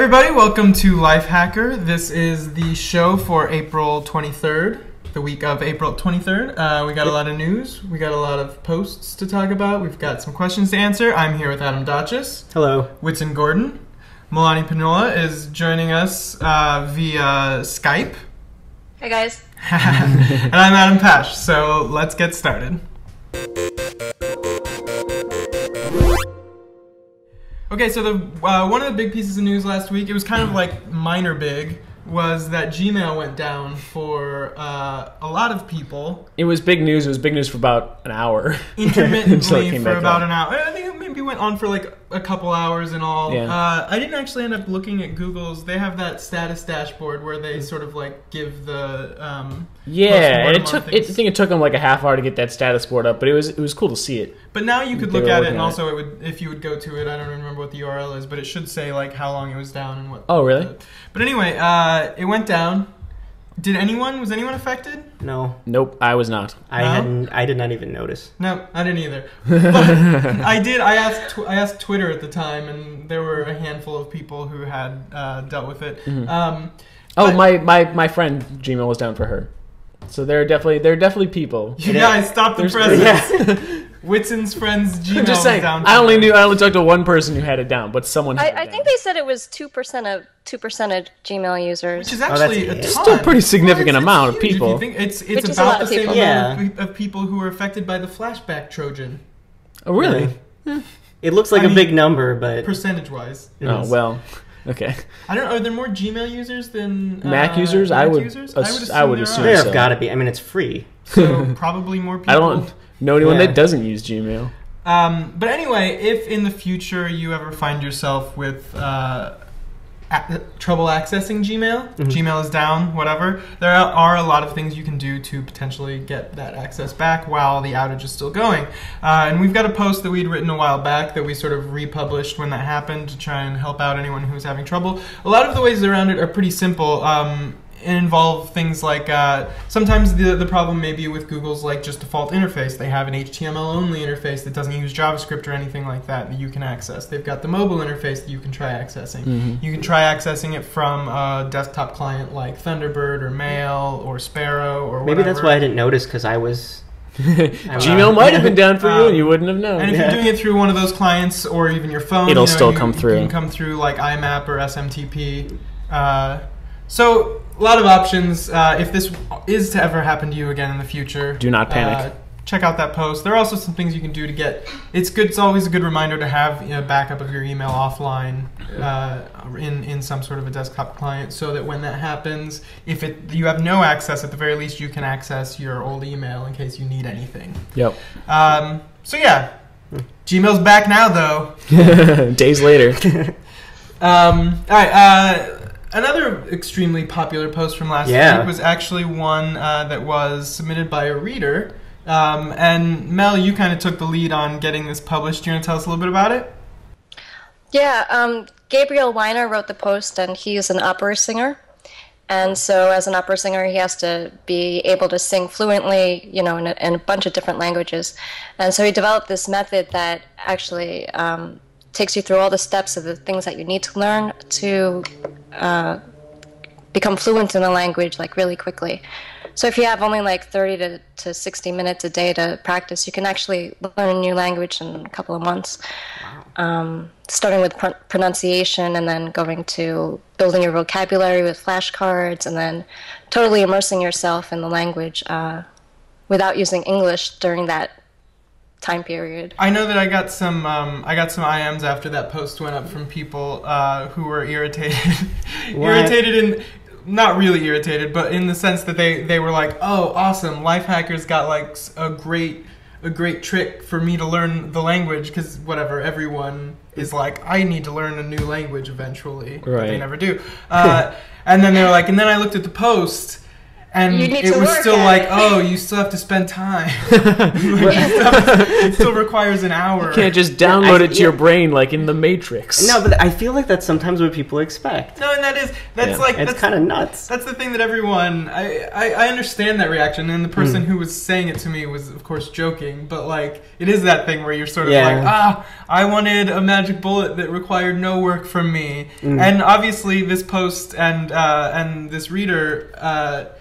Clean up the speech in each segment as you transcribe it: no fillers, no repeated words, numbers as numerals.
everybody, welcome to Lifehacker. This is the show for April 23rd, the week of April 23rd. We got a lot of news, we got a lot of posts to talk about, we've got some questions to answer. I'm here with Adam Outages. Hello. Whitson Gordon. Milani Pinola is joining us via Skype. Hey guys. And I'm Adam Pash, so let's get started. Okay, so the one of the big pieces of news last week, it was kind of like minor big, was that Gmail went down for a lot of people. It was big news. It was big news for about an hour. Intermittently for about an hour. I think it maybe went on for like a couple hours in all. Yeah. I didn't actually end up looking at Google's. They have that status dashboard where they sort of like give the yeah, and I think it took them like a half hour to get that status board up, but it was cool to see it. But now you could look at it, and also it would, if you would go to it, I don't remember what the URL is, but it should say like how long it was down and what. Oh, really? But anyway, it went down. Was anyone affected? No. Nope, I was not. I did not even notice. No, I didn't either. But I did. I asked Twitter at the time, and there were a handful of people who had dealt with it. Mm-hmm. My friend Gmail was down for her. So there are definitely people. You guys, stop the presses. Whitson's friend's Gmail just saying, was down. I only talked to one person who had it down, but someone had it down. I think they said it was 2% of Gmail users. Which is actually a ton. Still a pretty significant amount of people. If you think it's about the same amount of people who were affected by the flashback Trojan. Oh, really? Yeah. It looks like a big number, but percentage-wise. Oh, well. Okay. I don't know. Are there more Gmail users than Mac users? I would assume there have so. got to be. I mean, it's free. So probably more people. I don't know anyone that doesn't use Gmail. But anyway, if in the future you ever find yourself with trouble accessing Gmail, Gmail is down, whatever, there are a lot of things you can do to potentially get that access back while the outage is still going. And we've got a post that we'd written a while back that we sort of republished when that happened to try and help out anyone who's having trouble. A lot of the ways around it are pretty simple. Involve things like sometimes the problem may be with Google's like just default interface. They have an HTML only interface that doesn't use JavaScript or anything like that you can access. They've got the mobile interface that you can try accessing. Mm-hmm. You can try accessing it from a desktop client like Thunderbird or Mail or Sparrow or whatever. Maybe that's why I didn't notice, because I was... Gmail might have been down for you and you wouldn't have known. And if you're doing it through one of those clients or even your phone, it'll still come through. You can come through like IMAP or SMTP. So a lot of options. If this is to ever happen to you again in the future, do not panic. Check out that post. There are also some things you can do to get. It's good. It's always a good reminder to have a backup of your email offline in some sort of a desktop client, so that when that happens, if you have no access, at the very least you can access your old email in case you need anything. Yep. So yeah, Gmail's back now though. Days later. All right. Another extremely popular post from last week was actually one that was submitted by a reader. And Mel, you kind of took the lead on getting this published. Do you want to tell us a little bit about it? Yeah, Gabriel Weiner wrote the post, and he's an opera singer. And so as an opera singer, he has to be able to sing fluently, in a bunch of different languages. And so he developed this method that actually takes you through all the steps of the things that you need to learn to become fluent in a language like really quickly. So if you have only like 30 to 60 minutes a day to practice, you can actually learn a new language in a couple of months. Starting with pronunciation, and then going to building your vocabulary with flashcards, and then totally immersing yourself in the language without using English during that time period. I know that I got some IMs after that post went up from people who were irritated. Not really irritated, but in the sense that they were like, oh, awesome, Lifehacker's got like a great trick for me to learn the language, because whatever, everyone is like, I need to learn a new language eventually, but they never do. And then they were like, and then I looked at the post, And You need it to was work still at like, it. oh, you still have to spend time. It still requires an hour. You can't just download it to your brain like in the Matrix. No, but I feel like that's sometimes what people expect. No, and that's like It's kind of nuts. That's the thing that everyone. I understand that reaction, and the person who was saying it to me was, of course, joking. But like, it is that thing where you're sort of like, I wanted a magic bullet that required no work from me. And obviously, this post and this reader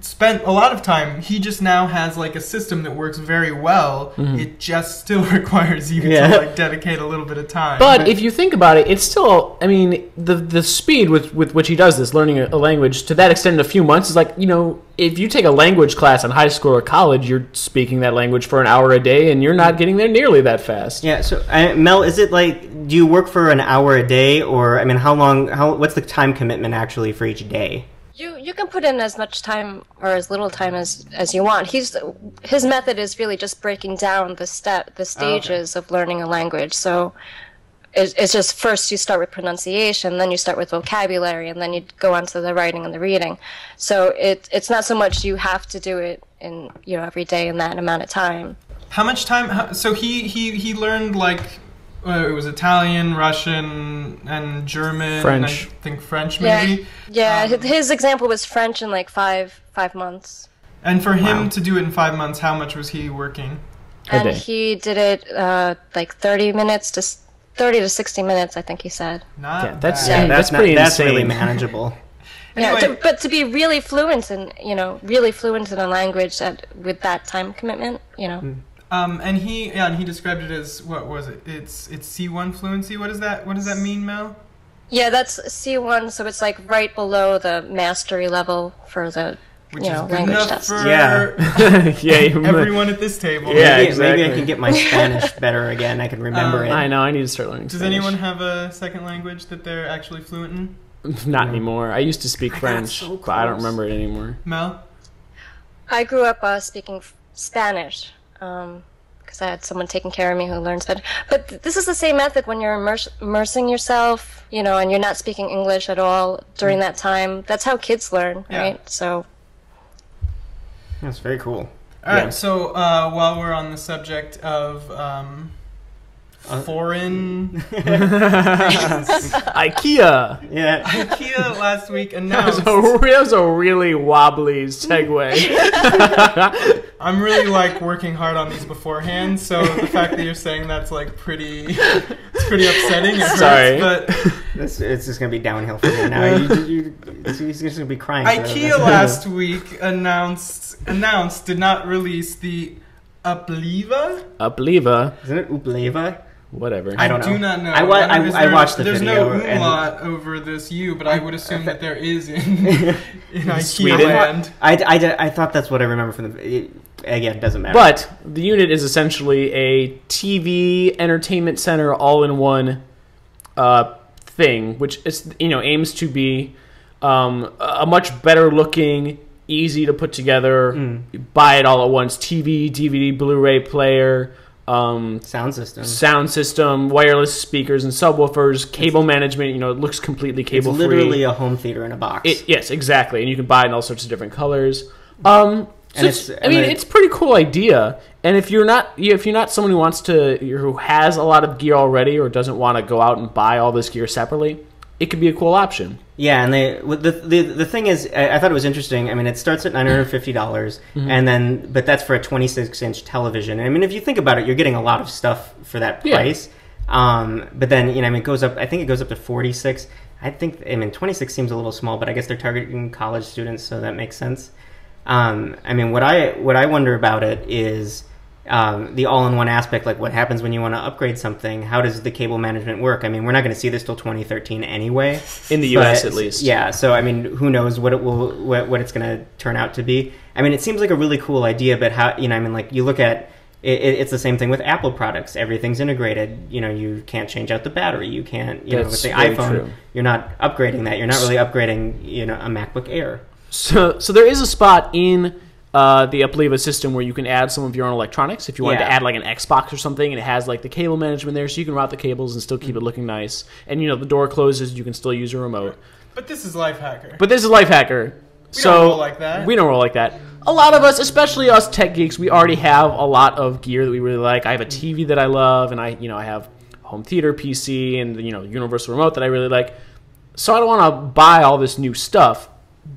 spent a lot of time. He just now has like a system that works very well. It just still requires you to like dedicate a little bit of time. But if you think about it, it's still, I mean, the speed with which he does this, learning a language, to that extent in a few months, is like, you know, if you take a language class in high school or college, you're speaking that language for an hour a day, and you're not getting there nearly that fast. Yeah, so Mel, is it like, do you work for an hour a day, or, I mean, what's the time commitment actually for each day? You can put in as much time or as little time as you want. His method is really just breaking down the stages of learning a language. So it's just first you start with pronunciation, then you start with vocabulary, and then you go on to the writing and the reading. So it's not so much you have to do it in every day in that amount of time. How much time? So he learned like. It was Italian, Russian, and German, French. And I think French maybe. Yeah. His example was French in like five months. And for him to do it in 5 months, how much was he working? And he did it like 30 to 60 minutes, I think he said. That's That's pretty that's insane. really manageable. Anyway. But to be really fluent in a language with that time commitment, And he described it as, what was it? It's C1 fluency. What does that mean, Mel? Yeah, that's C1, so it's like right below the mastery level for the Which is good language enough test. for everyone at this table. Yeah, maybe exactly. I can get my Spanish better again. I can remember it. I know, I need to start learning Does Spanish. anyone have a second language that they're actually fluent in? Not anymore. I used to speak French, so but I don't close. remember it anymore. Mel? I grew up speaking Spanish because I had someone taking care of me who learned Spanish. But this is the same method when you're immersing yourself, and you're not speaking English at all during that time. That's how kids learn, right? So That's very cool. All right, so while we're on the subject of foreign IKEA. Yeah. IKEA last week That announced. was a really wobbly segue. I'm really like working hard on these beforehand, so the fact that you're saying that's like it's pretty upsetting. It hurts, Sorry. but It's just going to be downhill from here now. He's just going to be crying. for the IKEA rest of last week announced did not release the Uppleva. Uppleva. Isn't it Uppleva? Whatever. I don't know. do not know. I watched the there's video. There's no and umlaut over this U, but I would assume that there is in IKEA Sweden. land. I thought that's what I remember from again, it doesn't matter. But the unit is essentially a TV entertainment center all-in-one thing, which is aims to be a much better looking, easy to put together, buy it all at once, TV, DVD, Blu-ray player, sound system, wireless speakers and subwoofers, cable management. It looks completely cable free. It's literally a home theater in a box. Yes, exactly, and you can buy it in all sorts of different colors. It's a pretty cool idea. And if you're not someone who has a lot of gear already or doesn't want to go out and buy all this gear separately, it could be a cool option. Yeah, and the thing is, I thought it was interesting. I mean, it starts at $950, and but that's for a 26-inch television. I mean, if you think about it, you're getting a lot of stuff for that price. Yeah. But then it goes up. I think it goes up to 46. 26 seems a little small, but I guess they're targeting college students, so that makes sense. What I wonder about it is the all-in-one aspect, like what happens when you want to upgrade something. How does the cable management work? I mean, we're not going to see this till 2013 anyway. In the U.S. at least. Yeah, so I mean, who knows what it's going to turn out to be. I mean, it seems like a really cool idea, but how, you look at it's the same thing with Apple products. Everything's integrated. You can't change out the battery. You can't, with the iPhone, true. You're not upgrading that. You're not really upgrading, a MacBook Air. So there is a spot in the Uppleva system where you can add some of your own electronics. If you wanted to add like an Xbox or something, and it has like the cable management there, so you can route the cables and still keep it looking nice. And the door closes, you can still use your remote. But this is Lifehacker. But this is Lifehacker. We don't roll like that. We don't roll like that. A lot of us, especially us tech geeks, we already have a lot of gear that we really like. I have a TV that I love, and I have a home theater PC and universal remote that I really like. So I don't want to buy all this new stuff,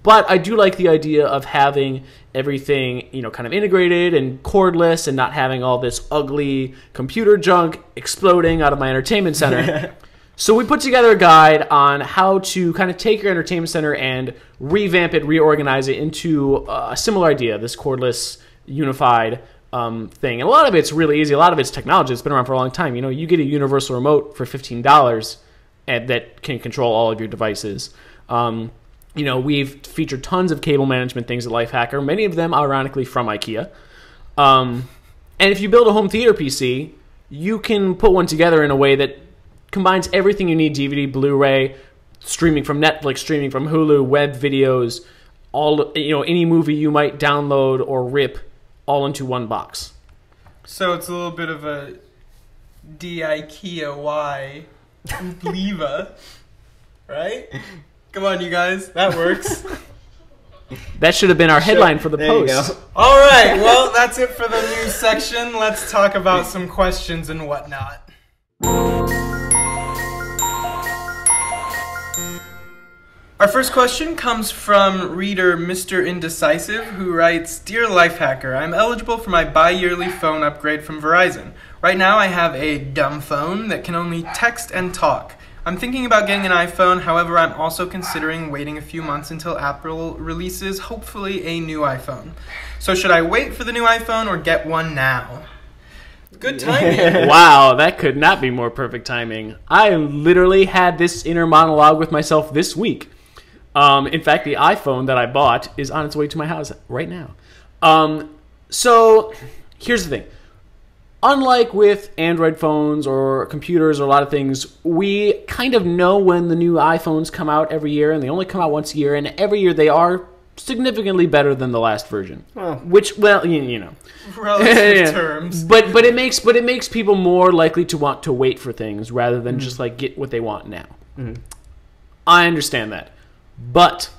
but I do like the idea of having everything kind of integrated and cordless, and not having all this ugly computer junk exploding out of my entertainment center. So we put together a guide on how to kind of take your entertainment center and revamp it, reorganize it into a similar idea, this cordless, unified thing. And a lot of it's really easy. A lot of it's technology. It's been around for a long time. You get a universal remote for $15 and that can control all of your devices. We've featured tons of cable management things at Lifehacker, many of them ironically from IKEA. And if you build a home theater PC, you can put one together in a way that combines everything you need: DVD, Blu-ray, streaming from Netflix, streaming from Hulu, web videos, all any movie you might download or rip, all into one box. So it's a little bit of a D-I-K-E-A-Y Uppleva, right? Come on, you guys, that works. That should have been our headline for the post. All right, well, that's it for the news section. Let's talk about some questions and whatnot. Our first question comes from reader Mr. Indecisive, who writes, Dear Lifehacker, I'm eligible for my bi-yearly phone upgrade from Verizon. Right now I have a dumb phone that can only text and talk. I'm thinking about getting an iPhone, however I'm also considering waiting a few months until Apple releases, hopefully, a new iPhone. So should I wait for the new iPhone or get one now? Good timing. Wow, that could not be more perfect timing. I literally had this inner monologue with myself this week. In fact, the iPhone that I bought is on its way to my house right now. So here's the thing. Unlike with Android phones or computers or a lot of things, we kind of know when the new iPhones come out every year, and they only come out once a year, and every year they are significantly better than the last version. Well, which, relative terms. But it makes people more likely to want to wait for things rather than just like get what they want now. Mm-hmm. I understand that. But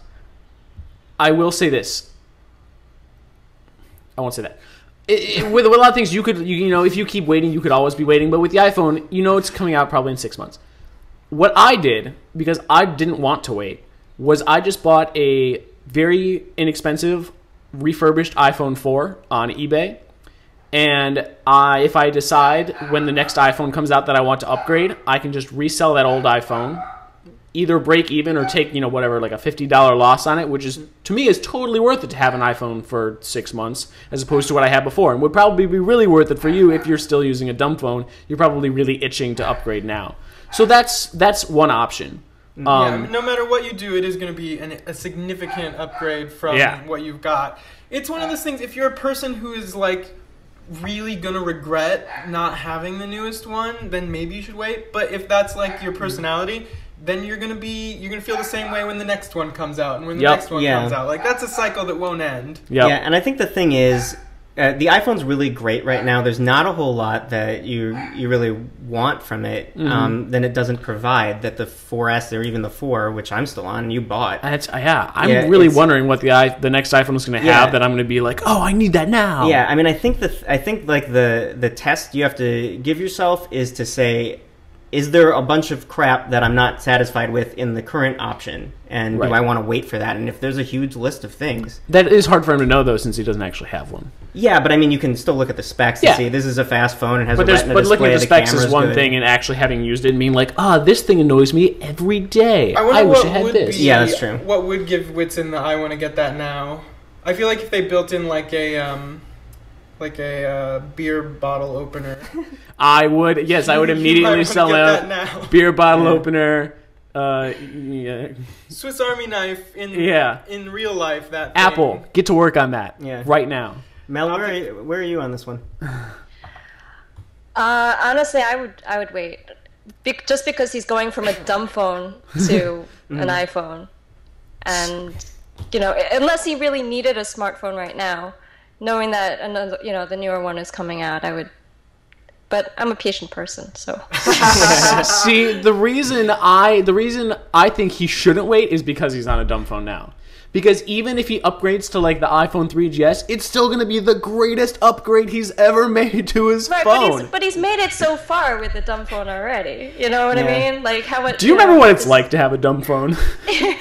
I will say this. I won't say that. With a lot of things, if you keep waiting, you could always be waiting. But with the iPhone, it's coming out probably in 6 months. What I did, because I didn't want to wait, was I just bought a very inexpensive refurbished iPhone 4 on eBay. And if I decide when the next iPhone comes out that I want to upgrade, I can just resell that old iPhone, either break even or take, whatever, like a $50 loss on it, which is, to me, is totally worth it to have an iPhone for 6 months as opposed to what I had before, and would probably be really worth it for you if you're still using a dumb phone. You're probably really itching to upgrade now. So that's one option. No matter what you do, it is going to be a significant upgrade from what you've got. It's one of those things, if you're a person who is like really going to regret not having the newest one, then maybe you should wait. But if that's like your personality, then you're gonna feel the same way when the next one comes out, and when the next one comes out. Like, that's a cycle that won't end. Yeah, and I think the thing is, the iPhone's really great right now. There's not a whole lot that you really want from it. Then it doesn't provide that the 4S or even the 4, which I'm still on, you bought. I'm really wondering what the next iPhone is going to have that I'm going to be like, oh, I need that now. Yeah, I mean, I think like the test you have to give yourself is to say, is there a bunch of crap that I'm not satisfied with in the current option? And do I want to wait for that? And if there's a huge list of things... That is hard for him to know, though, since he doesn't actually have one. Yeah, but I mean, you can still look at the specs and see this is a fast phone and has a retina display. But looking at the specs is one thing, and actually having used it and being like, this thing annoys me every day. I wish I had this. Yeah, that's true. What would give Whitson the I want to get that now? I feel like if they built in like a beer bottle opener. I would immediately sell out beer bottle opener. Swiss Army knife in real life. That thing. Apple, get to work on that right now. Mel, where are you on this one? Honestly, I would wait, just because he's going from a dumb phone to an iPhone, and unless he really needed a smartphone right now. Knowing that another, the newer one is coming out, I would. But I'm a patient person, so. See, the reason I think he shouldn't wait is because he's on a dumb phone now. Because even if he upgrades to like the iPhone 3GS, it's still going to be the greatest upgrade he's ever made to his phone. But he's made it so far with the dumb phone already. You know what I mean? Like how much? Do you remember what it's like to have a dumb phone?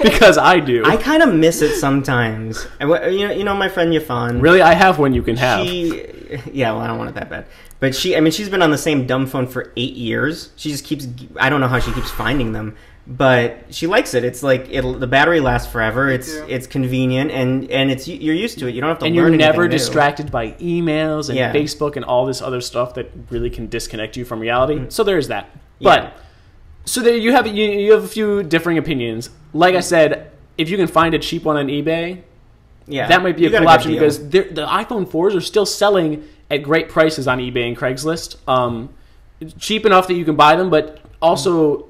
Because I do. I kind of miss it sometimes. You know my friend Yafan. Really, I have one you can have. Yeah, well, I don't want it that bad. But she's been on the same dumb phone for 8 years. She just keeps. I don't know how she keeps finding them. But she likes it. It's like the battery lasts forever. It's convenient and you're used to it. You don't have to. And learn you're never new. distracted by emails and Facebook and all this other stuff that really can disconnect you from reality. So there's that. But so there you have a few differing opinions. Like I said, if you can find a cheap one on eBay, that might be a cool option because the iPhone 4s are still selling at great prices on eBay and Craigslist. Cheap enough that you can buy them, but also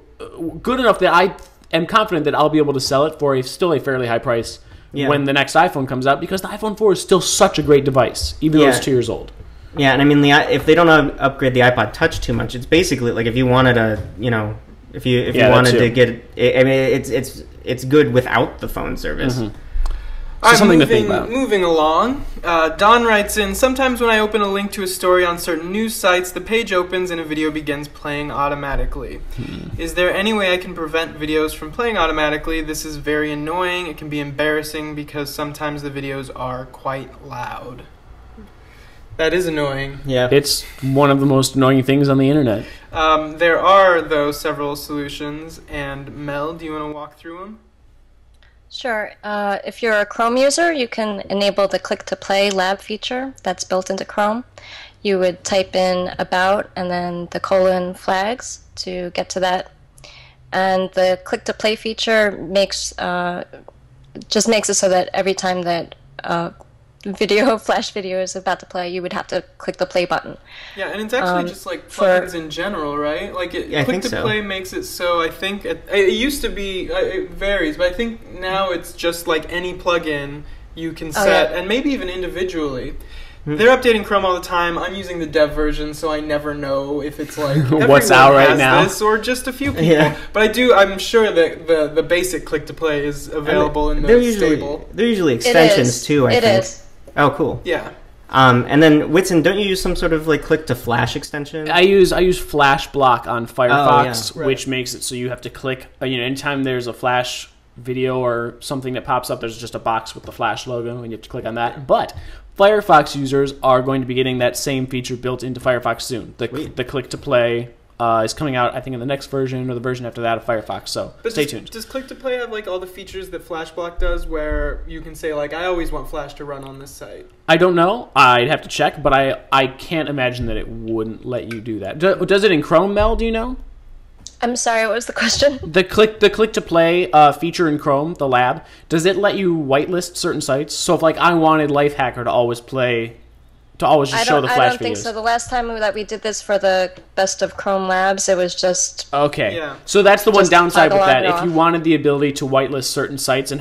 good enough that I am confident that I'll be able to sell it for still a fairly high price when the next iPhone comes out, because the iPhone 4 is still such a great device, even though it's 2 years old. Yeah, and I mean, if they don't upgrade the iPod Touch too much, it's basically like if you wanted if you wanted to get it, I mean, it's good without the phone service. Mm-hmm. So something to think about. Moving along, Don writes in, sometimes when I open a link to a story on certain news sites, the page opens and a video begins playing automatically. Is there any way I can prevent videos from playing automatically? This is very annoying. It can be embarrassing because sometimes the videos are quite loud. That is annoying. Yeah. It's one of the most annoying things on the internet. There are, though, several solutions, and Mel, do you want to walk through them? Sure. If you're a Chrome user, you can enable the click-to-play lab feature that's built into Chrome. You would type in about and then the : flags to get to that. And the click-to-play feature just makes it so that every time that flash video is about to play, you would have to click the play button. Yeah, and it's actually just like plugins in general, right? Like click to play makes it so I think it used to be it varies, but I think now it's just like any plugin you can set, and maybe even individually. They're updating Chrome all the time. I'm using the dev version, so I never know if it's like what's out right now, this or just a few people. But I'm sure that the basic click to play is available in the stable. They're usually extensions too. I think. It is. Oh, cool. Yeah. And then Whitson, don't you use some sort of like click to flash extension? I use Flash Block on Firefox, which makes it so you have to click. Anytime there's a Flash video or something that pops up, there's just a box with the Flash logo, and you have to click on that. But Firefox users are going to be getting that same feature built into Firefox soon. The click to play is coming out, I think, in the next version or the version after that of Firefox. So stay tuned. Does click to play have like all the features that FlashBlock does, where you can say like, I always want Flash to run on this site? I don't know. I'd have to check, but I can't imagine that it wouldn't let you do that. Does it in Chrome, Mel? Do you know? I'm sorry, what was the question? The click to play feature in Chrome, the lab, does it let you whitelist certain sites? So if like I wanted Lifehacker to always play, to always just show the Flash videos. I don't think so. The last time that we did this for the Best of Chrome Labs, it was just... Okay. Yeah. So that's the one downside with that. If you wanted the ability to whitelist certain sites and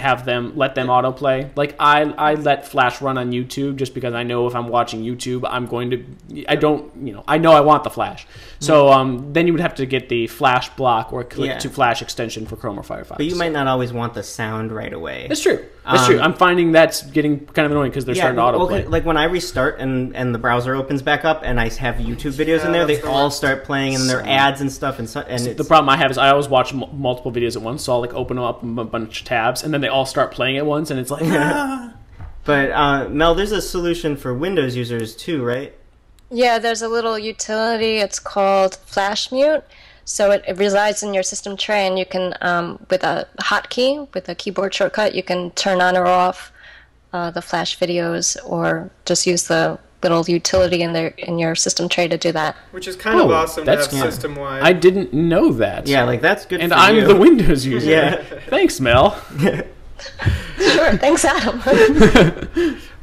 let them autoplay, like I let Flash run on YouTube just because I know if I'm watching YouTube, I know I want the Flash. So then you would have to get the Flash Block or click to Flash extension for Chrome or Firefox. But you might not always want the sound right away. That's true. That's true. I'm finding that's getting kind of annoying because they're starting to autoplay. Like when I restart and the browser opens back up and I have YouTube videos in there, they all start playing and their ads and stuff. And the problem I have is I always watch multiple videos at once, so I'll like open up a bunch of tabs and then they all start playing at once, and it's like. But Mel, there's a solution for Windows users too, right? Yeah, there's a little utility. It's called Flash Mute. So it resides in your system tray, and you can, with a hotkey, with a keyboard shortcut, you can turn on or off the Flash videos, or just use the little utility in your system tray to do that. Which is kind of awesome to have system-wide. I didn't know that. Yeah, like that's good. And I'm the Windows user. Yeah, thanks, Mel. Sure, thanks, Adam.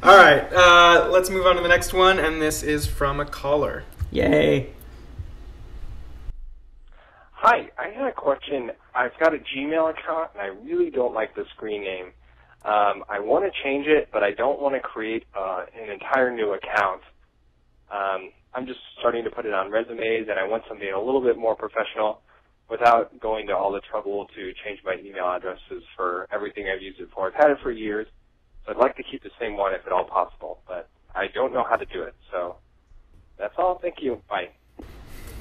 All right, let's move on to the next one, and this is from a caller. Yay. Hi, I had a question. I've got a Gmail account, and I really don't like the screen name. I want to change it, but I don't want to create an entire new account. I'm just starting to put it on resumes, and I want something a little bit more professional. without going to all the trouble to change my email addresses for everything I've used it for. I've had it for years, so I'd like to keep the same one if at all possible, but I don't know how to do it. So that's all. Thank you. Bye.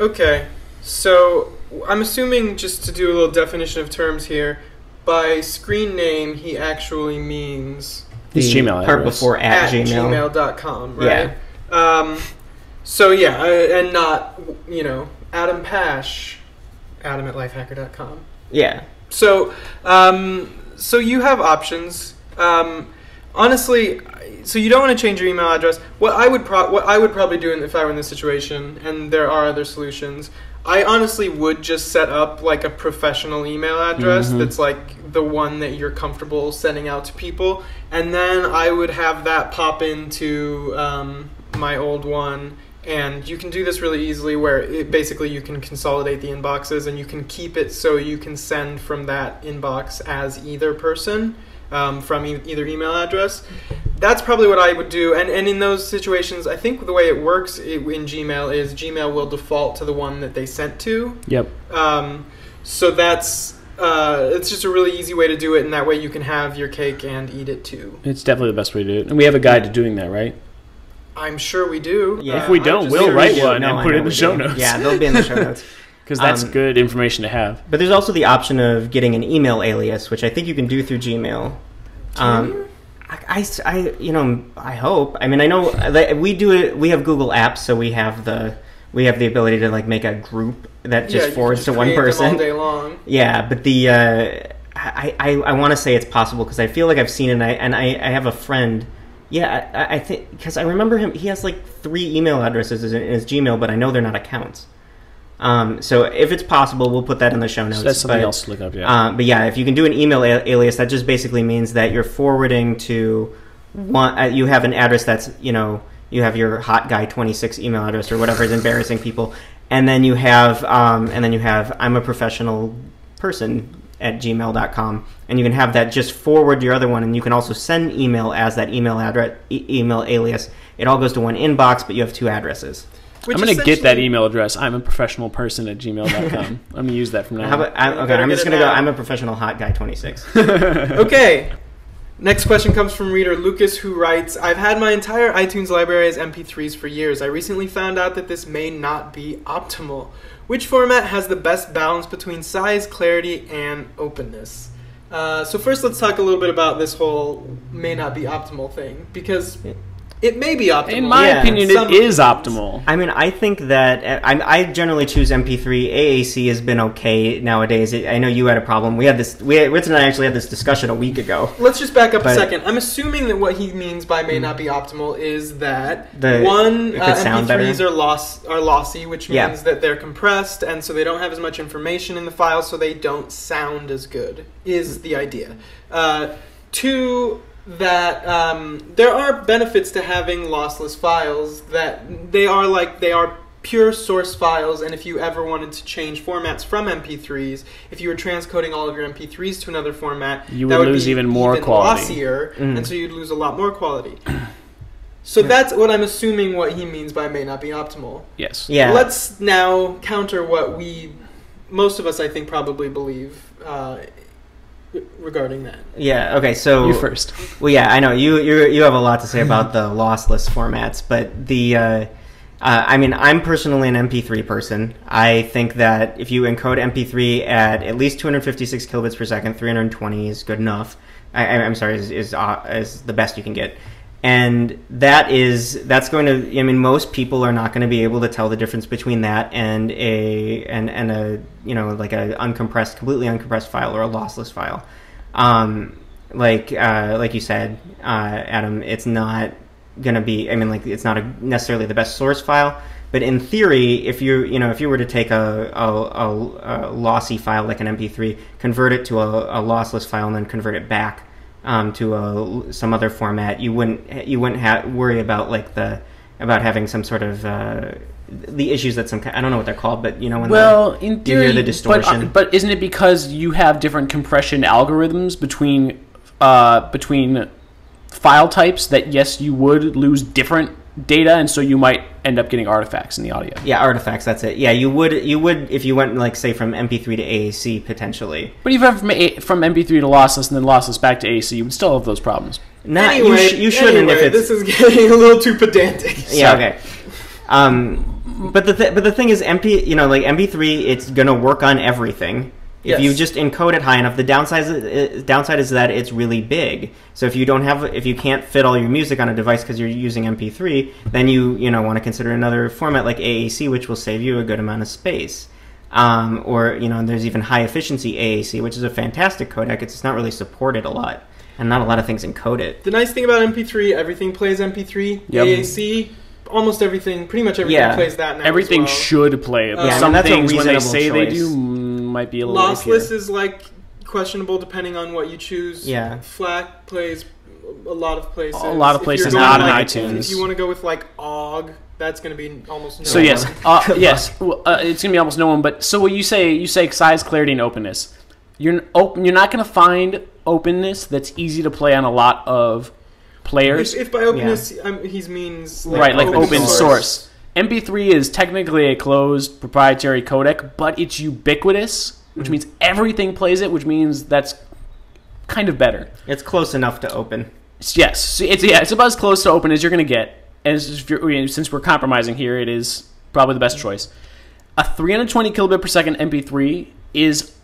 Okay, so I'm assuming, just to do a little definition of terms here, by screen name he actually means his Gmail part address. before at Gmail. gmail.com, right? Yeah. So yeah, and not, you know, Adam Pash, Adam at lifehacker.com. Yeah. So, so you have options. Honestly, so you don't want to change your email address. What I would probably do if I were in this situation, and there are other solutions, I honestly would just set up like a professional email address that's like the one that you're comfortable sending out to people, and then I would have that pop into my old one. And you can do this really easily where basically you can consolidate the inboxes and you can keep it so you can send from that inbox as either person from either email address. That's probably what I would do. And in those situations, I think the way it works in Gmail is Gmail will default to the one that they sent to. Yep. So that's it's just a really easy way to do it, and that way you can have your cake and eat it too. It's definitely the best way to do it. And we have a guide to doing that, right? I'm sure we do. Yeah. If we don't, we'll write one and put it in the show do. notes. Yeah, they'll be in the show notes. Because that's good information to have. But there's also the option of getting an email alias, which I think you can do through Gmail. I hope. I mean, I know that we do it. We have Google Apps, so we have the ability to like make a group that just forwards to one person all day long. Yeah, but the I want to say it's possible because I feel like I've seen it, and I have a friend. Yeah, I think because I remember him. He has like 3 email addresses in his Gmail, but I know they're not accounts. So if it's possible, we'll put that in the show notes. So that's something else to look up. Yeah. But yeah, if you can do an email alias, that just basically means that you're forwarding to one. You have an address that's you have your hot guy 26 email address or whatever is embarrassing people, and then you have I'm a professional person at gmail.com, and you can have that just forward your other one, and you can also send email as that email address, email alias. It all goes to one inbox, but you have 2 addresses. I'm going to get that email address. I'm a professional person at gmail.com. I'm going to use that from now on. I'm just going to go, I'm a professional hot guy 26. Okay. Next question comes from reader Lucas, who writes, I've had my entire iTunes library as MP3s for years. I recently found out that this may not be optimal. Which format has the best balance between size, clarity, and openness? So first let's talk a little bit about this whole may not be optimal thing, because it may be optimal. In my opinion, it is optimal. I mean, I think that I generally choose MP3. AAC has been okay nowadays. I know you had a problem. Rich and I actually had this discussion a week ago. Let's just back up a second. I'm assuming that what he means by may not be optimal is that MP3s are lossy, which means that they're compressed, and so they don't have as much information in the file, so they don't sound as good, is the idea. 2, that there are benefits to having lossless files, that they are pure source files, and if you ever wanted to change formats from MP3s, if you were transcoding all of your MP3s to another format, you would lose even more quality. Lossier, and so you'd lose a lot more quality. So that's what I'm assuming what he means by may not be optimal. Yes. Yeah. Let's now counter what most of us I think probably believe regarding that. Yeah, okay, so you first. Well, yeah, I know you have a lot to say about the lossless formats, but I mean, I'm personally an MP3 person. I think that if you encode MP3 at least 256 kilobits per second, 320 is good enough. I'm sorry, is the best you can get. And that's going to, I mean, most people are not going to be able to tell the difference between that and a like a uncompressed, completely uncompressed file or a lossless file. Like you said, Adam, it's not going to be, I mean, like, it's not necessarily the best source file, but in theory, if you were to take a lossy file like an MP3, convert it to a lossless file, and then convert it back to some other format, you wouldn't worry about about having some sort of the issues that I don't know what they're called, but when in theory, you hear the distortion. But isn't it because you have different compression algorithms between file types that yes, you would lose different data, and so you might end up getting artifacts in the audio. Yeah, artifacts. That's it. Yeah, you would if you went like say from MP3 to AAC potentially. But if you ever from MP3 to lossless and then lossless back to AAC, you would still have those problems. Not, anyway, you shouldn't if it's... This is getting a little too pedantic. Yeah. Okay. But the thing is, MP3, it's gonna work on everything. If you just encode it high enough, the downside is that it's really big. So if you can't fit all your music on a device because you're using MP3, then you want to consider another format like AAC, which will save you a good amount of space. Or there's even high efficiency AAC, which is a fantastic codec. It's not really supported a lot, and not a lot of things encode it. The nice thing about MP3, everything plays MP3. Yep. AAC, almost everything, pretty much everything plays that now. Everything as well. should play it. But some things, when they say they do, might be a little lossless is like questionable depending on what you choose. Yeah. FLAC plays a lot of places. A lot of places, not in iTunes. If you want to go with like OGG, that's going to be almost no one. So yes, it's going to be almost no one. But so what you say size, clarity, and openness. You're not going to find openness that's easy to play on a lot of players. If by openness he means like open source. MP3 is technically a closed proprietary codec, but it's ubiquitous, which means everything plays it, which means that's kind of better. It's close enough to open. Yes, it's about as close to open as you're going to get. And since we're compromising here, it is probably the best choice. A 320 kilobit per second MP3 is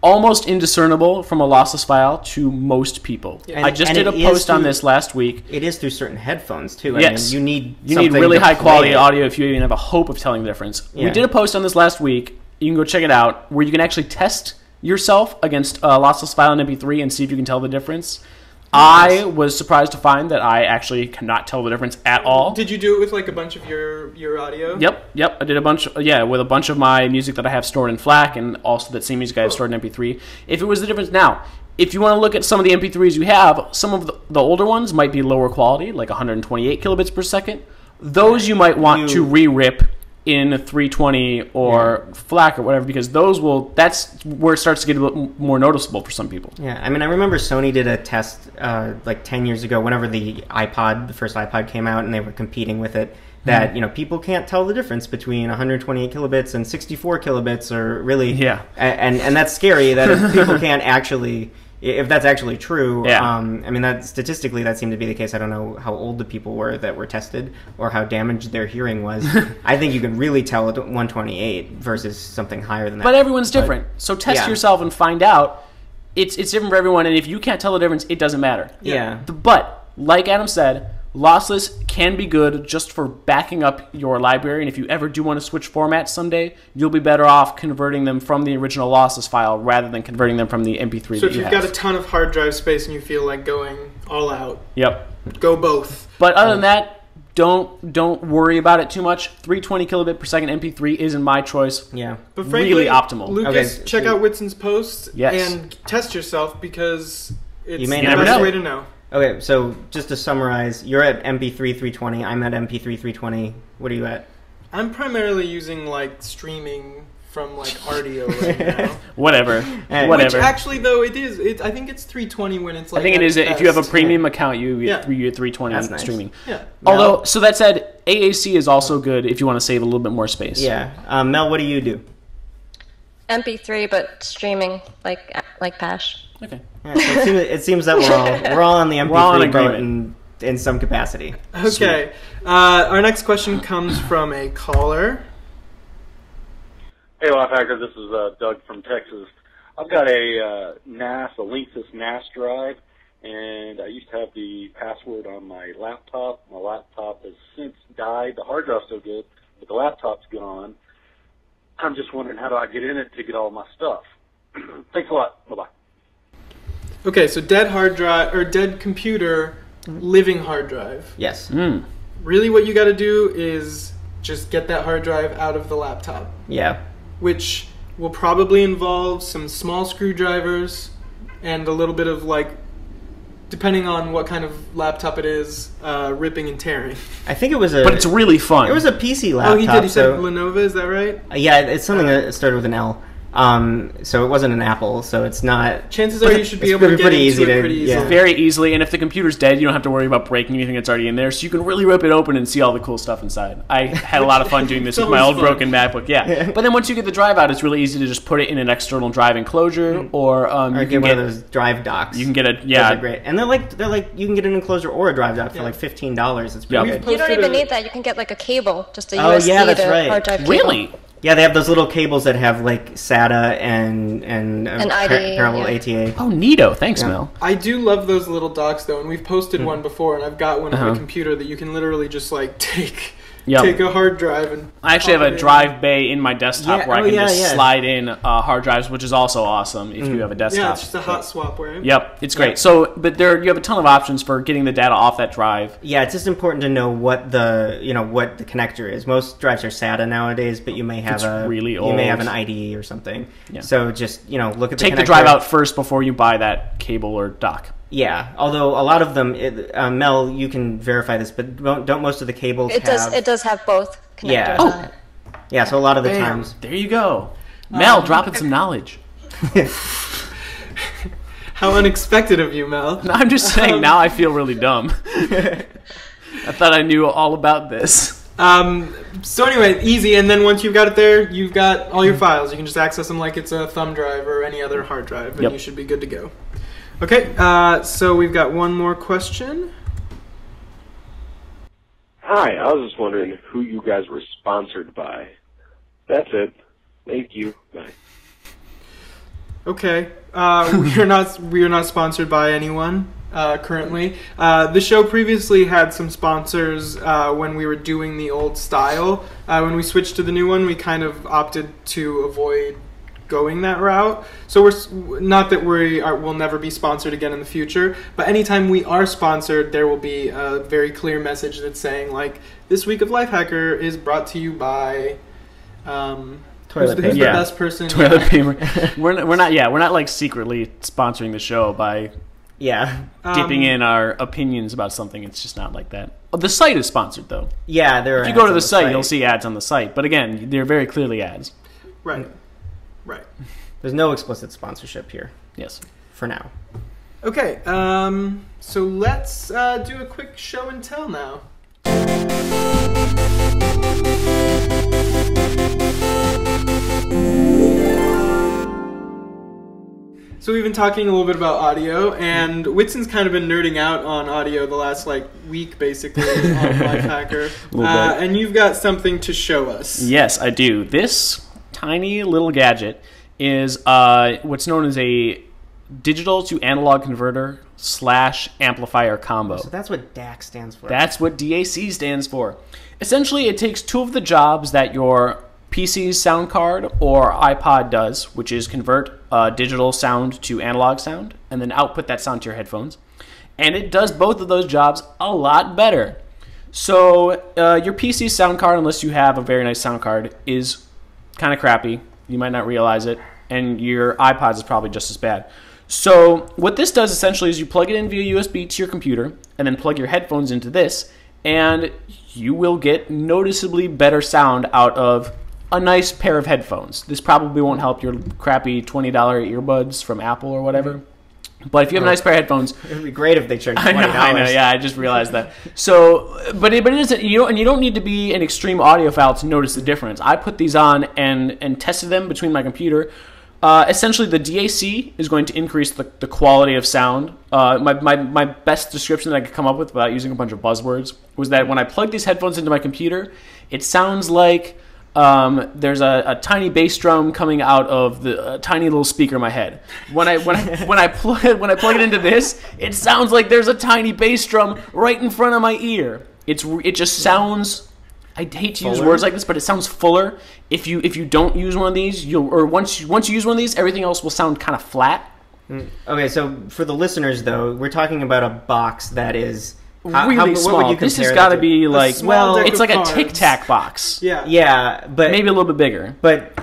almost indiscernible from a lossless file to most people. Yeah. I just did a post on this last week. It is through certain headphones too. Yes. I mean, you need really high quality audio if you even have a hope of telling the difference. Yeah. We did a post on this last week. You can go check it out, where you can actually test yourself against a lossless file in MP3 and see if you can tell the difference. I was surprised to find that I actually cannot tell the difference at all. Did you do it with like a bunch of your audio? Yep. I did a bunch, with a bunch of my music that I have stored in FLAC, and also that same music I have stored in MP3. If it was the difference now, if you want to look at some of the MP3s you have, some of the older ones might be lower quality, like 128 kilobits per second. Those you might want to re-rip in 320 or FLAC or whatever, because that's where it starts to get a little more noticeable for some people. Yeah, I mean, I remember Sony did a test like 10 years ago, whenever the first iPod came out, and they were competing with it, that people can't tell the difference between 128 kilobits and 64 kilobits, or really, and that's scary that if people can't actually. If that's actually true, I mean, that statistically that seemed to be the case. I don't know how old the people were that were tested or how damaged their hearing was. I think you can really tell at 128 versus something higher than that. But everyone's different, so test yourself and find out. It's different for everyone, and if you can't tell the difference, it doesn't matter. Yeah. But like Adam said, lossless can be good just for backing up your library, and if you ever do want to switch formats someday, you'll be better off converting them from the original lossless file rather than converting them from the MP3 So if you've got a ton of hard drive space and you feel like going all out, go both. But other than that, don't worry about it too much. 320 kilobit per second MP3 isn't my choice. Yeah. But frankly, really optimal. Lucas, check out Whitson's post Yes. and test yourself, because it's You may the never best know. way to know. Okay, so just to summarize, you're at MP3 320. I'm at MP3 320. What are you at? I'm primarily using like streaming from like RDO right now. Whatever. Which actually, though, I think it's 320 when it's like. I think it is. If you have a premium account, you get 320 That's nice. streaming. Yeah. Although, so that said, AAC is also good if you want to save a little bit more space. Yeah. Mel, what do you do? MP3, but streaming like Pash. Okay. Yeah, so it seems that we're all on the MP3 boat in some capacity. Okay. Our next question comes from a caller. Hey, Lifehacker, this is Doug from Texas. I've got a NAS, a Linksys NAS drive, and I used to have the password on my laptop. My laptop has since died. The hard drive's still good, but the laptop's gone. I'm just wondering, how do I get in it to get all my stuff? Thanks a lot. Bye-bye. Okay, so dead hard drive, or dead computer, living hard drive. Yes. Really what you got to do is just get that hard drive out of the laptop. Yeah. Which will probably involve some small screwdrivers and a little bit of, like, depending on what kind of laptop it is, ripping and tearing. I think it was But it's really fun. It was a PC laptop. Oh, he did. He said Lenovo, is that right? Yeah, it's something that started with an L. So it wasn't an Apple, so it's not... Chances are you should be able to get into it pretty easily. Yeah. Very easily, and if the computer's dead, you don't have to worry about breaking anything that's already in there, so you can really rip it open and see all the cool stuff inside. I had a lot of fun doing this with my old broken MacBook, yeah. But then once you get the drive out, it's really easy to just put it in an external drive enclosure, or you can get one of those drive docks. You can get a... Yeah. Those are great. And they're like you can get an enclosure or a drive dock for like $15. It's pretty good. You don't even need that. You can get like a cable, just a USB to hard drive cable. Really? Yeah, they have those little cables that have like SATA and parallel ATA. Oh, neato. Thanks, Mel. I do love those little docks though, and we've posted one before, and I've got one on my computer that you can literally just like take a hard drive and... I actually have a drive bay in my desktop where I can just slide in hard drives, which is also awesome if you have a desktop. Yeah, it's just a hot swap, right? Yep, it's great. So, but you have a ton of options for getting the data off that drive. Yeah, it's just important to know what the connector is. Most drives are SATA nowadays, but you may have you may have an IDE or something. Yeah. So just look at the take the drive out first before you buy that cable or dock. Yeah, although a lot of them, Mel, you can verify this, but don't most of the cables have... It does have both connectors on it. Yeah, so a lot of the times... There you go. Mel, dropping some knowledge. How unexpected of you, Mel. No, I'm just saying, now I feel really dumb. I thought I knew all about this. So anyway, easy, and then once you've got it there, you've got all your files. You can just access them like it's a thumb drive or any other hard drive, and you should be good to go. Okay, so we've got one more question. Hi, I was just wondering who you guys were sponsored by. That's it. Thank you. Bye. Okay, we are not sponsored by anyone currently. The show previously had some sponsors when we were doing the old style. When we switched to the new one, we kind of opted to avoid going that route. So we're not that we'll never be sponsored again in the future, but anytime we are sponsored, there will be a very clear message that's saying like, this week of Lifehacker is brought to you by who's the best person. Toilet paper. We're not like secretly sponsoring the show by dipping in our opinions about something. It's just not like that. Oh, the site is sponsored though. Yeah, if you go to the site, you'll see ads on the site, but again, they're very clearly ads. Right. Right. There's no explicit sponsorship here. Yes. For now. Okay, so let's do a quick show and tell now. So we've been talking a little bit about audio, and Whitson's kind of been nerding out on audio the last week, basically, on Lifehacker. And you've got something to show us. Yes, I do. This tiny little gadget is what's known as a digital to analog converter / amplifier combo. So that's what DAC stands for. That's what DAC stands for. Essentially, it takes two of the jobs that your PC's sound card or iPod does, which is convert digital sound to analog sound and then output that sound to your headphones. And it does both of those jobs a lot better. So your PC's sound card, unless you have a very nice sound card, is kind of crappy. You might not realize it. And your iPod is probably just as bad. So what this does essentially is you plug it in via USB to your computer and then plug your headphones into this, and you will get noticeably better sound out of a nice pair of headphones. This probably won't help your crappy $20 earbuds from Apple or whatever. But if you have a nice pair of headphones, it would be great if they charged $20. I know, yeah, I just realized that. So, but it isn't, and you don't need to be an extreme audiophile to notice the difference. I put these on and tested them between my computer. Essentially, the DAC is going to increase the quality of sound. My best description that I could come up with without using a bunch of buzzwords was that when I plug these headphones into my computer, it sounds like there's a tiny bass drum coming out of the tiny little speaker in my head. When I plug it into this, it sounds like there's a tiny bass drum right in front of my ear. It just sounds. I hate to use words like this, but it sounds fuller. If you don't use one of these, once you use one of these, everything else will sound kind of flat. Okay, so for the listeners though, we're talking about a box that is really small. This has got to be like, it's like a Tic Tac box. Yeah, but maybe a little bit bigger. But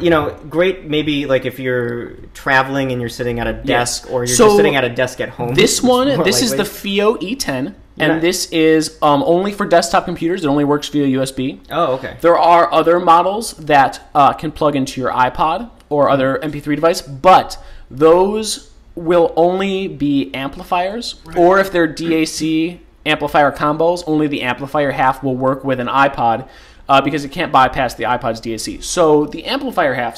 great. Maybe like if you're traveling and you're sitting at a desk, or you're just sitting at a desk at home. This is the FIO E10. And this is only for desktop computers. It only works via USB. Oh, okay. There are other models that can plug into your iPod or other MP3 device, but those will only be amplifiers, or if they're DAC amplifier combos, only the amplifier half will work with an iPod, because it can't bypass the iPod's DAC. So the amplifier half,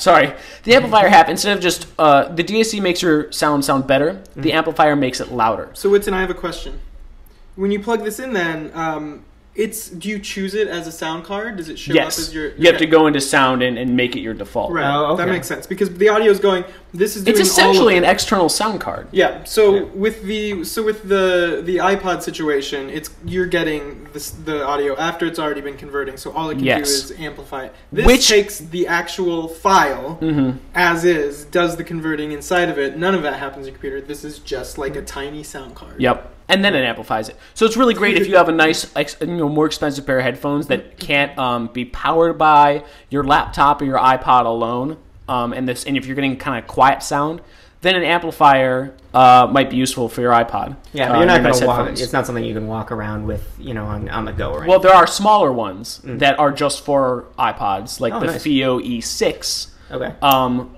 instead of just the DAC makes your sound better, the amplifier makes it louder. So Whitson, I have a question. When you plug this in, then do you choose it as a sound card? Does it show up as your? You have to go into sound and make it your default. Right. Oh, okay. That makes sense because the audio is going. This is doing. It's essentially an external sound card. Yeah. So with the iPod situation, you're getting the audio after it's already been converting. So all it can do is amplify it. This takes the actual file as is, does the converting inside of it. None of that happens in your computer. This is just like a tiny sound card. Yep. And then it amplifies it. So it's really great if you have a nice, more expensive pair of headphones that can't be powered by your laptop or your iPod alone. And if you're getting kind of quiet sound, then an amplifier might be useful for your iPod. Yeah, but you're not going to walk. It's not something you can walk around with, on the go. Or well, there are smaller ones that are just for iPods, like the FIO E6. Okay.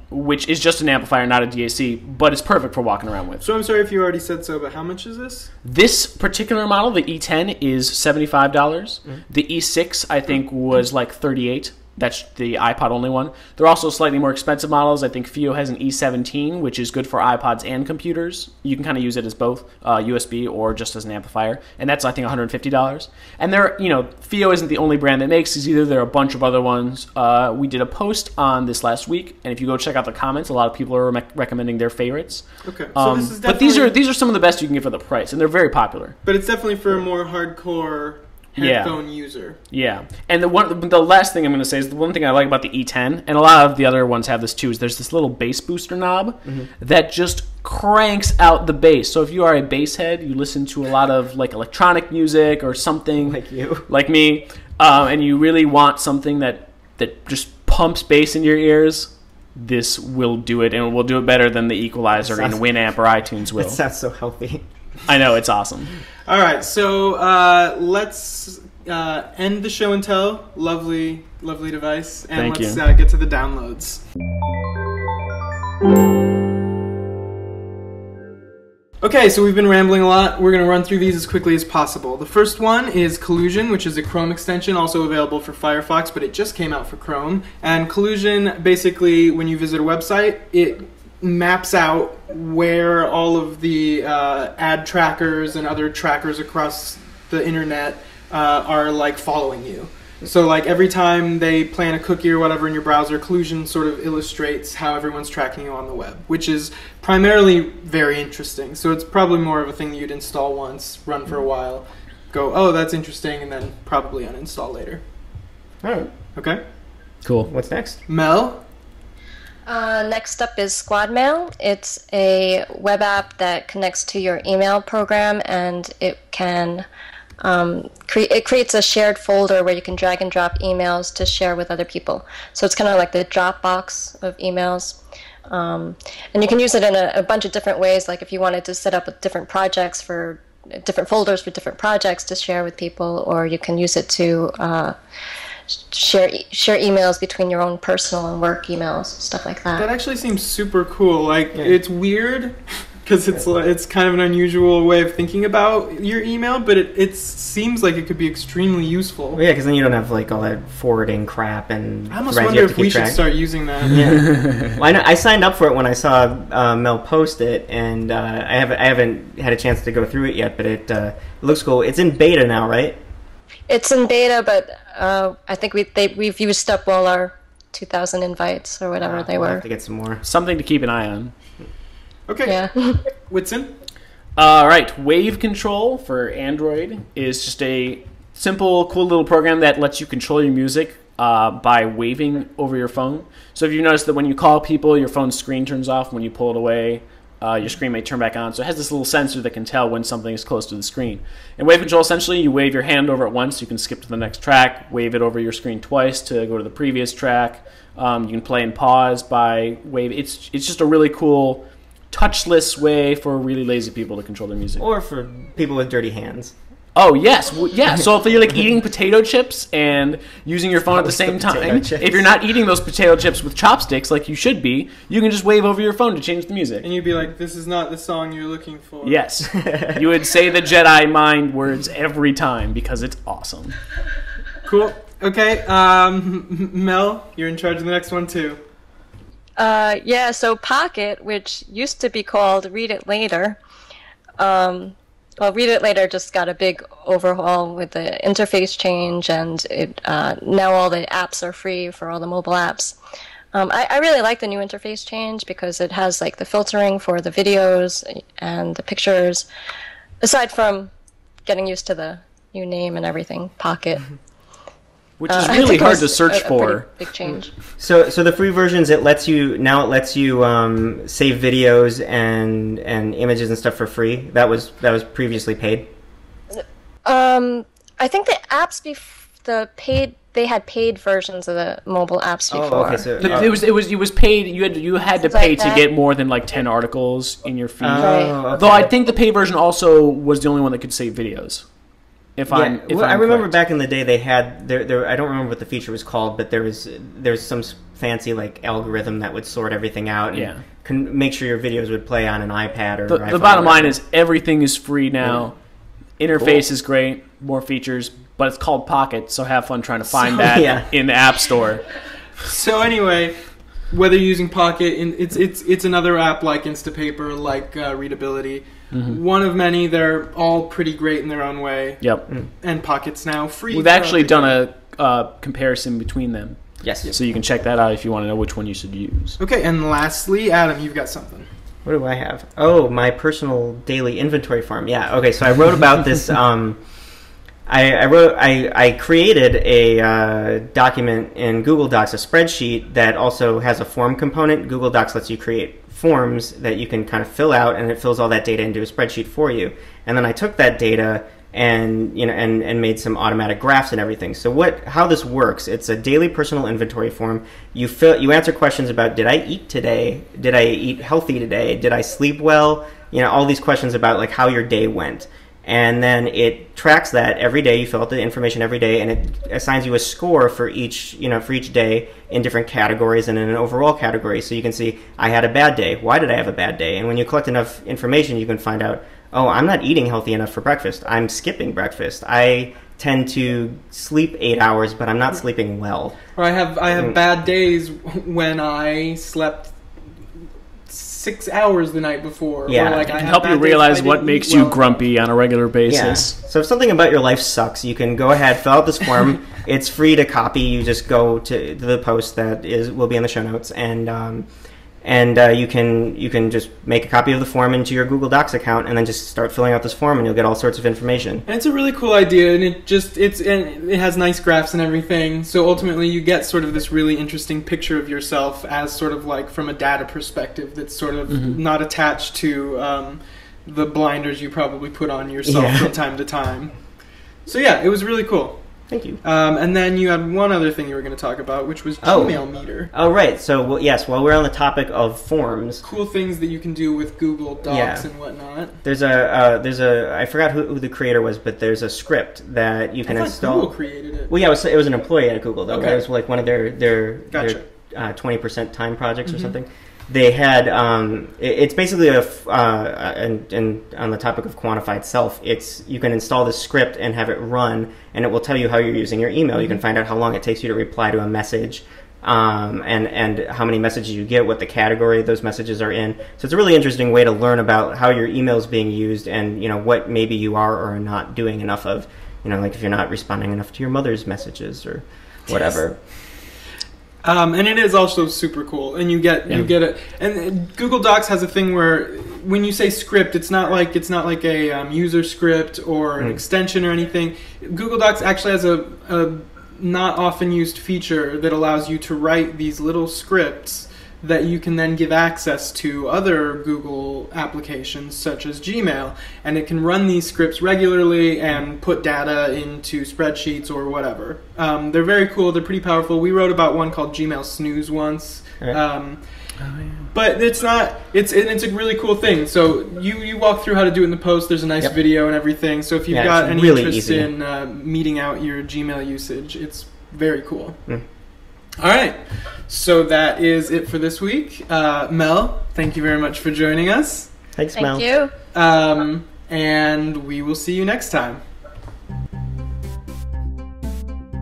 Which is just an amplifier, not a DAC, but it's perfect for walking around with. So I'm sorry if you already said so, but how much is this? This particular model, the E10, is $75. The E6, I think, was like $38. That's the iPod only one. There are also slightly more expensive models. I think FIO has an E17, which is good for iPods and computers. You can kind of use it as both USB or just as an amplifier, and that's I think $150. And FIO isn't the only brand that makes these either. There are a bunch of other ones. We did a post on this last week, and if you go check out the comments, a lot of people are recommending their favorites. Okay, so this is definitely... But these are some of the best you can get for the price, and they're very popular. But it's definitely for a more hardcore headphone user. Yeah. And the last thing I'm going to say is the one thing I like about the E10, and a lot of the other ones have this too, is there's this little bass booster knob that just cranks out the bass. So if you are a bass head, you listen to a lot of like electronic music or something like me, and you really want something that just pumps bass in your ears, this will do it, and it will do it better than the equalizer in Winamp or iTunes will. It sounds so healthy. I know, it's awesome. All right, so let's end the show and tell. Lovely device. And let's get to the downloads. Okay, so we've been rambling a lot. We're going to run through these as quickly as possible. The first one is Collusion, which is a Chrome extension, also available for Firefox, but it just came out for Chrome. And Collusion, basically, when you visit a website, it maps out where all of the ad trackers and other trackers across the internet are like following you. So like every time they plant a cookie or whatever in your browser, Collusion sort of illustrates how everyone's tracking you on the web, which is primarily very interesting. So it's probably more of a thing that you'd install once, run for a while, go, oh, that's interesting, and then probably uninstall later. All right. Okay. Cool. What's next? Mel? Next up is Squadmail. It's a web app that connects to your email program, and it can it creates a shared folder where you can drag and drop emails to share with other people. So it's kind of like the Dropbox of emails. And you can use it in a bunch of different ways, like if you wanted to set up different projects for different folders for different projects to share with people, or you can use it to share emails between your own personal and work emails, stuff like that. That actually seems super cool. Like, it's weird because it's kind of an unusual way of thinking about your email, but it seems like it could be extremely useful. Well, yeah, because then you don't have like all that forwarding crap and. I almost wonder if we should start using that. Yeah, well, I signed up for it when I saw Mel post it, and I haven't had a chance to go through it yet, but it looks cool. It's in beta now, right? It's in beta, but I think we've used up all our 2,000 invites or whatever they we'll were. Have to get some more. Something to keep an eye on. Okay. Yeah. Whitson? All right. Wave Control for Android is just a simple, cool little program that lets you control your music by waving over your phone. So if you notice that when you call people, your phone's screen turns off. When you pull it away, your screen may turn back on. So it has this little sensor that can tell when something is close to the screen. In Wave Control, essentially, you wave your hand over it once. You can skip to the next track, wave it over your screen twice to go to the previous track. You can play and pause by wave. It's just a really cool touchless way for really lazy people to control their music. Or for people with dirty hands. Oh, yes. Well, yeah. So if you're like eating potato chips and using your phone at the same time, if you're not eating those potato chips with chopsticks like you should be, you can just wave over your phone to change the music. And you'd be like, this is not the song you're looking for. Yes. You would say the Jedi mind words every time because it's awesome. Cool. Okay. Mel, you're in charge of the next one too. Yeah, so Pocket, which used to be called Read It Later, well, Read It Later just got a big overhaul with the interface change, and it now all the apps are free for all the mobile apps. I really like the new interface change because it has like the filtering for the videos and the pictures, aside from getting used to the new name and everything, Pocket. Which is really hard to search for. Big change. So the free versions, it lets you save videos and images and stuff for free. That was previously paid. I think the apps they had paid versions of the mobile apps before. Oh, okay. So it was paid. You had to pay to get more than like 10 articles in your feed. okay. Though I think the paid version also was the only one that could save videos. I remember back in the day they had there. I don't remember what the feature was called, but there's some fancy like algorithm that would sort everything out and can make sure your videos would play on an iPad or the bottom line is everything is free now. Interface is great, more features, but it's called Pocket, so have fun trying to find that in the App Store. So anyway, whether you're using Pocket, it's another app like Instapaper, like Readability. Mm-hmm. One of many. They're all pretty great in their own way. Yep. And Pocket's now free. We've actually done a comparison between them. Yes. So you can check that out if you want to know which one you should use. Okay, and lastly, Adam, you've got something. What do I have? Oh, my personal daily inventory form. Yeah. Okay. So I wrote about this. I created a document in Google Docs, a spreadsheet that also has a form component. Google Docs lets you create forms that you can kind of fill out, and it fills all that data into a spreadsheet for you. And then I took that data and made some automatic graphs and everything. So how this works? It's a daily personal inventory form. You answer questions about, did I eat today? Did I eat healthy today? Did I sleep well? All these questions about like how your day went. And then it tracks that every day. You fill out the information every day, and it assigns you a score for each day in different categories and in an overall category. So you can see, I had a bad day. Why did I have a bad day? And when you collect enough information, you can find out, oh, I'm not eating healthy enough for breakfast. I'm skipping breakfast. I tend to sleep 8 hours, but I'm not sleeping well. Or I have bad days when I slept 6 hours the night before. Yeah, or like it can help you realize what makes you grumpy on a regular basis. Yeah. So if something about your life sucks, you can go ahead, fill out this form. It's free to copy. You just go to the post that will be in the show notes, and you can just make a copy of the form into your Google Docs account, and then just start filling out this form, and you'll get all sorts of information. And it's a really cool idea, and it has nice graphs and everything. So ultimately, you get sort of this really interesting picture of yourself as sort of like from a data perspective that's sort of not attached to the blinders you probably put on yourself from time to time. So yeah, it was really cool. Thank you. And then you had one other thing you were going to talk about, which was Gmail Meter. Oh, right. So, yes, while we're on the topic of forms. Cool things that you can do with Google Docs and whatnot. There's I forgot who the creator was, but there's a script that you can install. Google created it. Well, yeah, it was an employee at Google, though. Okay. It was like one of their 20% time projects or something. They had it's basically and on the topic of quantify itself, you can install this script and have it run, and it will tell you how you're using your email. You can find out how long it takes you to reply to a message, and how many messages you get, what the category those messages are in. So it's a really interesting way to learn about how your email is being used, and what maybe you are or are not doing enough of. Like if you're not responding enough to your mother's messages or whatever. And it is also super cool, and you get it. And Google Docs has a thing where when you say script, it's not like a user script or an extension or anything. Google Docs actually has a not often used feature that allows you to write these little scripts that you can then give access to other Google applications such as Gmail, and it can run these scripts regularly and put data into spreadsheets or whatever. They're very cool. They're pretty powerful. We wrote about one called Gmail Snooze once. Right. But it's not. It's a really cool thing. So you walk through how to do it in the post. There's a nice video and everything. So if you've got any really interest easy. in meeting out your Gmail usage, it's very cool. All right. So that is it for this week. Mel, thank you very much for joining us. Thanks, Mel. Thank you. And we will see you next time.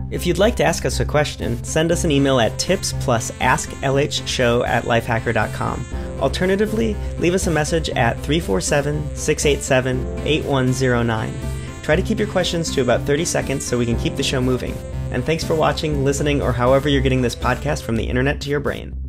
If you'd like to ask us a question, send us an email at tips+asklhshow@lifehacker.com. Alternatively, leave us a message at 347-687-8109. Try to keep your questions to about 30 seconds so we can keep the show moving. And thanks for watching, listening, or however you're getting this podcast from the internet to your brain.